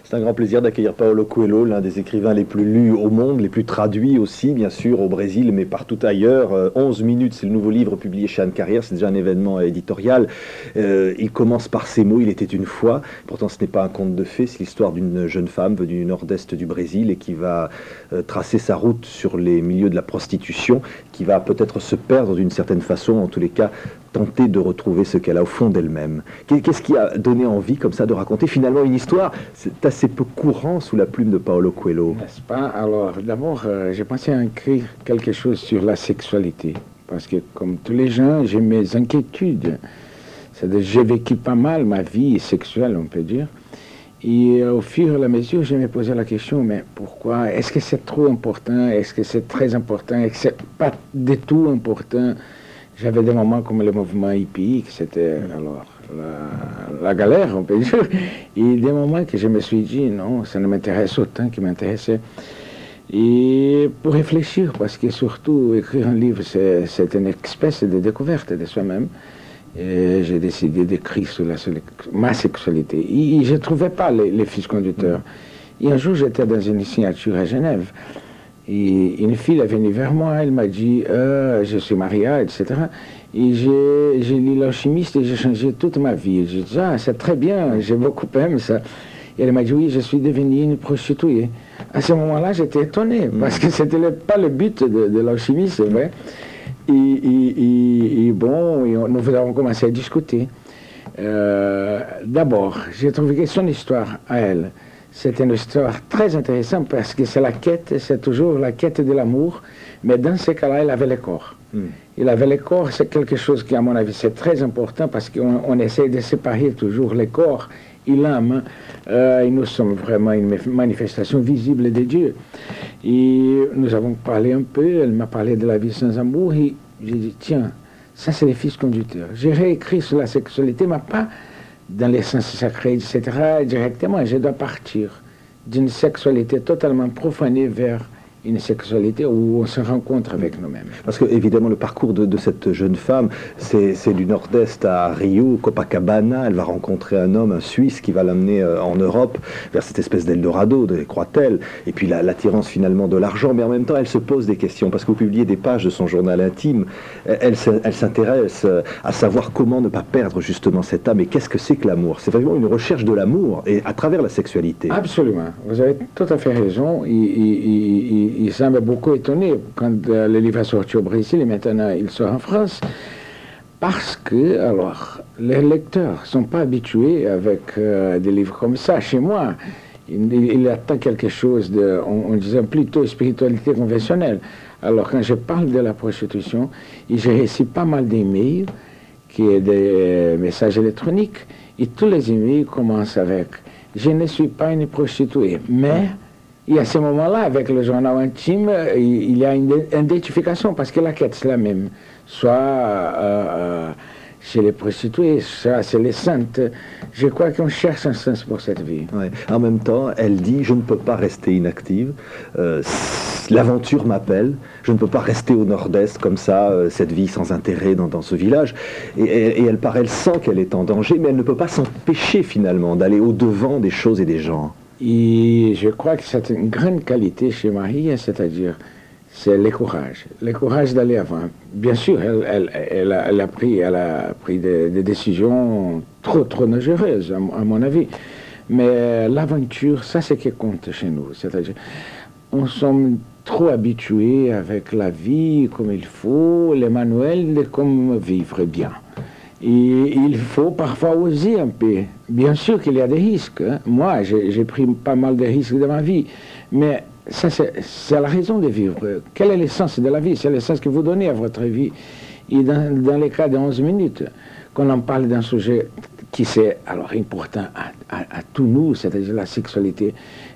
C'est un grand plaisir d'accueillir Paulo Coelho, l'un des écrivains les plus lus au monde, les plus traduits aussi, bien sûr, au Brésil, mais partout ailleurs. 11 minutes, c'est le nouveau livre publié chez Anne Carrière, c'est déjà un événement éditorial. Il commence par ces mots, il était une fois. Pourtant, ce n'est pas un conte de fées, c'est l'histoire d'une jeune femme venue du nord-est du Brésil et qui va tracer sa route sur les milieux de la prostitution, qui va peut-être se perdre d'une certaine façon, en tous les cas, tenter de retrouver ce qu'elle a au fond d'elle-même. Qu'est-ce qui a donné envie comme ça de raconter finalement une histoire? C'est assez peu courant sous la plume de Paulo Coelho. N'est-ce pas? Alors d'abord, j'ai pensé à écrire quelque chose sur la sexualité. Parce que comme tous les gens, j'ai mes inquiétudes. C'est-à-dire, j'ai vécu pas mal ma vie sexuelle, on peut dire. Et au fur et à mesure, je me posais la question, mais pourquoi? Est-ce que c'est trop important? Est-ce que c'est très important? Est-ce que c'est pas du tout important? J'avais des moments comme le mouvement hippie, c'était alors la galère, on peut dire. Et des moments que je me suis dit, non, ça ne m'intéresse autant qu'il m'intéressait. Et pour réfléchir, parce que surtout, écrire un livre, c'est une espèce de découverte de soi-même. Et j'ai décidé d'écrire sur ma sexualité. Et je ne trouvais pas les fils conducteurs. Et un jour, j'étais dans une signature à Genève. Et une fille est venue vers moi, elle m'a dit je suis Maria, etc. Et j'ai lu L'Alchimiste et j'ai changé toute ma vie. J'ai dit c'est très bien, j'ai beaucoup aimé ça. Et elle m'a dit oui, je suis devenue une prostituée. À ce moment-là, j'étais étonné, parce que ce n'était pas le but de L'Alchimiste, c'est vrai. Et bon, nous avons commencé à discuter. D'abord, j'ai trouvé que son histoire à elle, c'est une histoire très intéressante parce que c'est la quête, c'est toujours la quête de l'amour, mais dans ce cas-là, il avait le corps. Il avait le corps, c'est quelque chose qui, à mon avis, c'est très important parce qu'on essaie de séparer toujours le corps et l'âme. Et nous sommes vraiment une manifestation visible de Dieu. Et nous avons parlé un peu, elle m'a parlé de la vie sans amour et j'ai dit, tiens, ça c'est les fils conducteurs. J'ai réécrit sur la sexualité, mais pas dans les sens sacrés, etc., directement. Je dois partir d'une sexualité totalement profanée vers une sexualité où on se rencontre avec nous-mêmes. Parce que, évidemment, le parcours de cette jeune femme, c'est du nord-est à Rio, Copacabana. Elle va rencontrer un homme, un Suisse, qui va l'amener en Europe, vers cette espèce d'Eldorado, croit-elle. Et puis l'attirance finalement de l'argent. Mais en même temps, elle se pose des questions. Parce que vous publiez des pages de son journal intime. Elle s'intéresse à savoir comment ne pas perdre justement cette âme. Et qu'est-ce que c'est que l'amour? C'est vraiment une recherche de l'amour, et à travers la sexualité. Absolument. Vous avez tout à fait raison. Et ça m'a beaucoup étonné quand le livre est sorti au Brésil et maintenant il sort en France. Parce que, alors, les lecteurs ne sont pas habitués avec des livres comme ça. Chez moi, il attend quelque chose de, on disait plutôt spiritualité conventionnelle. Alors, quand je parle de la prostitution, j'ai reçu pas mal d'emails, qui est des messages électroniques, et tous les emails commencent avec « Je ne suis pas une prostituée, mais… » Et à ce moment-là, avec le journal intime, il y a une identification, parce que la quête, c'est la même. Soit chez les prostituées, soit chez les saintes. Je crois qu'on cherche un sens pour cette vie. Ouais. En même temps, elle dit, je ne peux pas rester inactive. L'aventure m'appelle. Je ne peux pas rester au nord-est comme ça, cette vie sans intérêt dans ce village. Et elle part, elle sent qu'elle est en danger, mais elle ne peut pas s'empêcher finalement d'aller au-devant des choses et des gens. Et je crois que c'est une grande qualité chez Marie, c'est-à-dire, c'est le courage d'aller avant. Bien sûr, elle a pris des décisions trop dangereuses, à mon avis. Mais l'aventure, ça c'est ce qui compte chez nous. C'est-à-dire, on sommes trop habitués avec la vie comme il faut, les manuels de comment vivre bien. Et il faut parfois oser un peu. Bien sûr qu'il y a des risques. Hein. Moi, j'ai pris pas mal de risques dans ma vie. Mais ça, c'est la raison de vivre. Quel est l'essence de la vie? C'est l'essence que vous donnez à votre vie. Et dans les cas de 11 minutes, qu'on en parle d'un sujet qui c'est alors important à tous nous, c'est-à-dire la sexualité,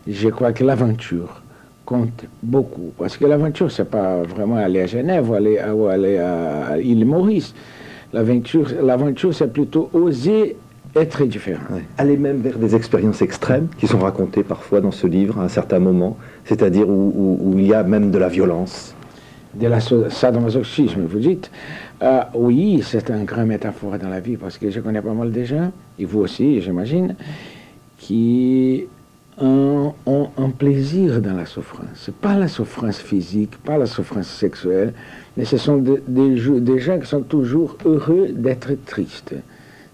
je crois que l'aventure compte beaucoup. Parce que l'aventure, c'est pas vraiment aller à Genève ou aller à l'île Maurice. L'aventure, c'est plutôt oser être différent. Ouais. Aller même vers des expériences extrêmes qui sont racontées parfois dans ce livre à un certain moment, c'est-à-dire où il y a même de la violence. De la sadomasochisme, vous dites. Oui, c'est une grande métaphore dans la vie, parce que je connais pas mal de gens, et vous aussi, j'imagine, qui ont un plaisir dans la souffrance. Pas la souffrance physique, pas la souffrance sexuelle, mais ce sont des gens qui sont toujours heureux d'être tristes.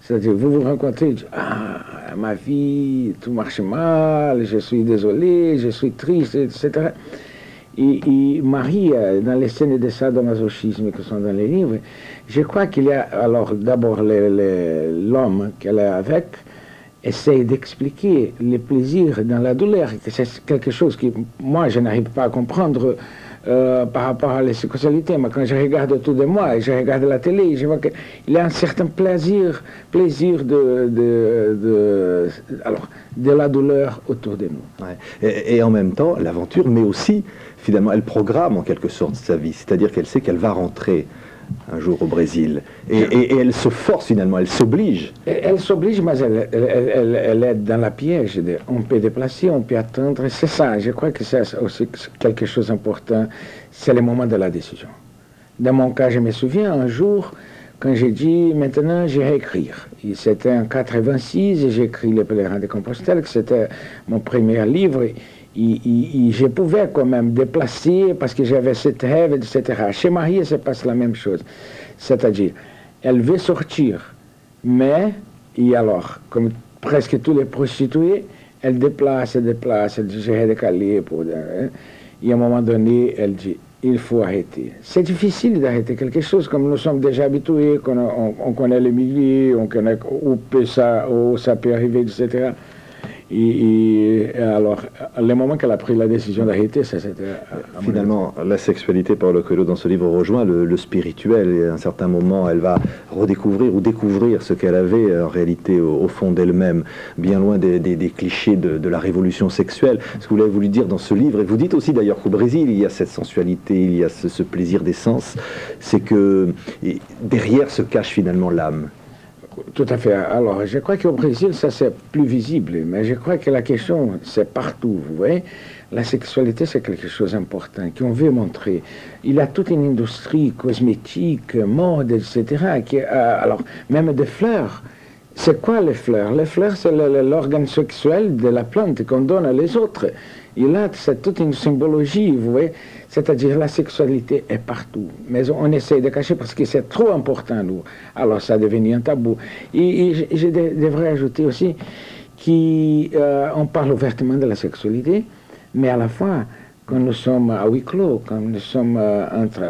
C'est-à-dire, vous vous rencontrez, ah, ma vie, tout marche mal, je suis désolé, je suis triste, etc. Et Marie, dans les scènes de sadomasochisme qui sont dans les livres, je crois qu'il y a, alors d'abord l'homme qu'elle est avec, essaye d'expliquer les plaisirs dans la douleur, que c'est quelque chose que moi je n'arrive pas à comprendre par rapport à la sexualité. Mais quand je regarde autour de moi et je regarde la télé, je vois qu'il y a un certain plaisir de la douleur autour de nous. Ouais. Et en même temps, l'aventure, mais aussi, finalement, elle programme en quelque sorte sa vie. C'est-à-dire qu'elle sait qu'elle va rentrer un jour au Brésil. Et elle se force finalement, elle s'oblige. Elle s'oblige, mais elle est dans la piège. On peut déplacer, on peut attendre. C'est ça, je crois que c'est aussi quelque chose d'important. C'est le moment de la décision. Dans mon cas, je me souviens un jour, quand j'ai dit, maintenant, je vais écrire. C'était en 86, et j'ai écrit Les Pèlerins de Compostelle, que c'était mon premier livre. Je pouvais quand même déplacer parce que j'avais cette rêve, etc. Chez Marie, ça passe la même chose. C'est-à-dire, elle veut sortir, mais, et alors, comme presque tous les prostituées, elle déplace, elle dit, je vais décaler. Et à un moment donné, elle dit, il faut arrêter. C'est difficile d'arrêter quelque chose, comme nous sommes déjà habitués, on connaît le milieu, on connaît où ça peut arriver, etc. Et alors, le moment qu'elle a pris la décision d'arrêter, ça c'était... Finalement, la sexualité, Paulo Coelho, dans ce livre, rejoint le spirituel. Et à un certain moment, elle va redécouvrir ou découvrir ce qu'elle avait en réalité au fond d'elle-même, bien loin des clichés de la révolution sexuelle. Ce que vous avez voulu dire dans ce livre, et vous dites aussi d'ailleurs qu'au Brésil, il y a cette sensualité, il y a ce plaisir des sens, c'est que derrière se cache finalement l'âme. Tout à fait. Alors, je crois qu'au Brésil, ça c'est plus visible, mais je crois que la question, c'est partout, vous voyez. La sexualité, c'est quelque chose d'important, qu'on veut montrer. Il y a toute une industrie cosmétique, mode, etc., alors, même des fleurs. C'est quoi les fleurs? Les fleurs, c'est l'organe sexuel de la plante qu'on donne à les autres. Et là, c'est toute une symbologie, vous voyez. C'est-à-dire la sexualité est partout. Mais on essaie de cacher parce que c'est trop important, nous. Alors ça devient un tabou. Et je devrais ajouter aussi qu'on parle ouvertement de la sexualité, mais à la fois, quand nous sommes à huis clos, quand nous sommes entre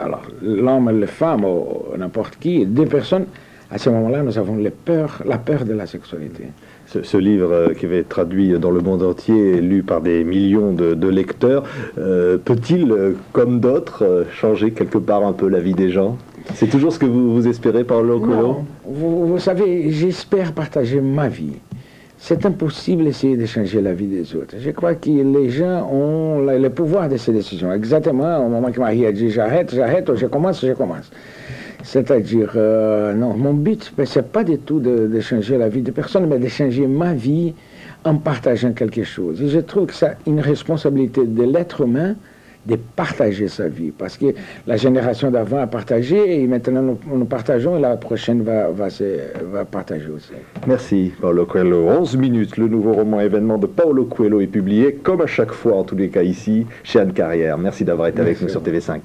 l'homme et la femme, ou n'importe qui, deux personnes, à ce moment-là, nous avons la peur de la sexualité. Ce livre qui va être traduit dans le monde entier, lu par des millions de lecteurs, peut-il, comme d'autres, changer quelque part un peu la vie des gens? C'est toujours ce que vous espérez, Paulo Coelho? Vous savez, j'espère partager ma vie. C'est impossible d'essayer de changer la vie des autres. Je crois que les gens ont le pouvoir de ces décisions. Exactement au moment que Marie a dit j'arrête, ou je commence. C'est-à-dire, non, mon but, ce n'est pas du tout de changer la vie de personne, mais de changer ma vie en partageant quelque chose. Et je trouve que c'est une responsabilité de l'être humain de partager sa vie, parce que la génération d'avant a partagé, et maintenant nous partageons, et la prochaine va partager aussi. Merci, Paulo Coelho. 11 minutes, le nouveau roman événement de Paulo Coelho est publié, comme à chaque fois, en tous les cas ici, chez Anne Carrière. Merci d'avoir été avec nous sur TV5.